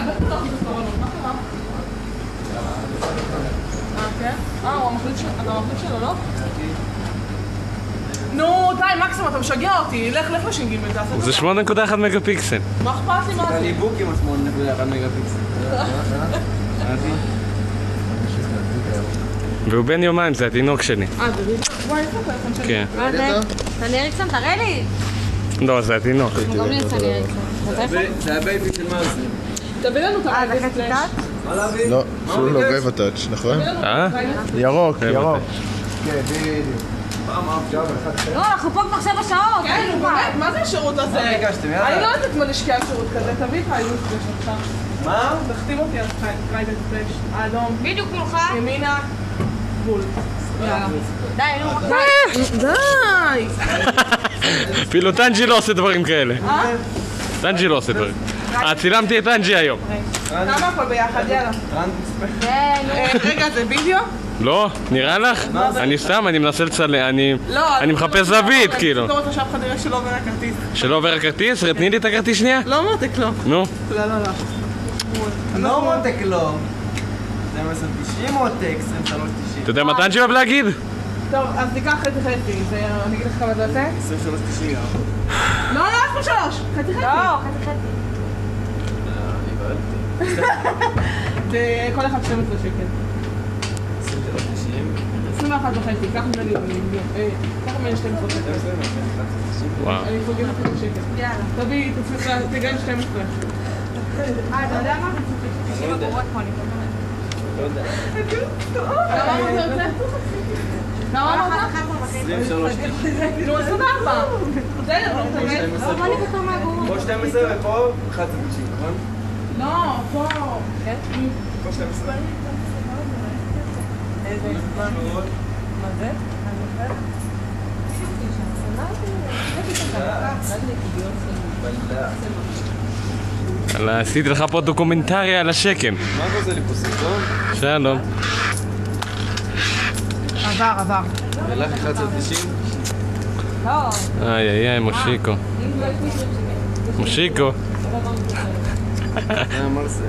מה קרה? כן? הוא המחליט שלו, לא? נו, די, מקסימום, אתה משגע אותי. לך לש"ג. זה 8.1 מגה פיקסל. מה אכפת לי מה זה? אתה ליבוק עם 8.1 מגה פיקסל. והוא בן יומיים, זה התינוק שלי. זה ריבוק? וואי, איפה הטלפון שלי? כן. מה זה? סני אריקסון, תראה לי! לא, זה התינוק. גם לי סני אריקסון. זה הבייבי של מרסי. תביא לנו את זה חצי טאץ'? לא, אפילו לא גייבה טאץ', נכון? ירוק, ירוק. כן, בדיוק. לא, אנחנו פה כבר 7 שעות. כן, נו באמת, מה זה השירות הזה? מה ביקשתם, יאללה? אני לא יודעת מה נשקיע שירות כזה, תביא את האילוס שלך. מה? תחתים אותי על פרייבט פלאש, האדום, בדיוק מולך. ימינה, גבול. יאללה. די, נו. די! אפילו טנג'י לא עושה דברים כאלה. טנג'י לא עושה דברים. צילמתי את טנג'י היום. כמה הכל ביחד, יאללה. רגע, זה וידאו? לא, נראה לך? אני סתם, אני מנסה לצלם, אני מחפש זווית, כאילו. אני לא רוצה שאף אחד יראה שלא עובר הכרטיס. שלא עובר הכרטיס? תני לי את הכרטיס שנייה. לא מותק, לא. נו. לא. לא מותק, לא. 12.90 מותק, 23.90. אתה יודע מה טנג'י אוהב להגיד? טוב, אז ניקח חצי. אני אגיד לך כמה זה עושה? 23.90. לא, אף שלוש. חצי. לא, חצי. זה כל אחד 12 שקל. 21 וחצי, קח ממני 12 שקל. וואו. אני פוגעת לך שקל. יאללה. תביא, תגן 12. אתה יודע מה? תקשיב עבורות פה, אני לא יודע. כמה אתה רוצה? כמה אמרת? 23.90. נו, 24. בסדר, לא בא לי בתור מהגורות. פה 12 ופה 11.90, נכון? לא, פה. פה 12. מה זה? עשיתי לך פה דוקומנטריה על השקם. מה אתה עושה לי פה סרטון? שלום. עבר. הלך 11.90? לא. איי, מושיקו. מושיקו. מרסל.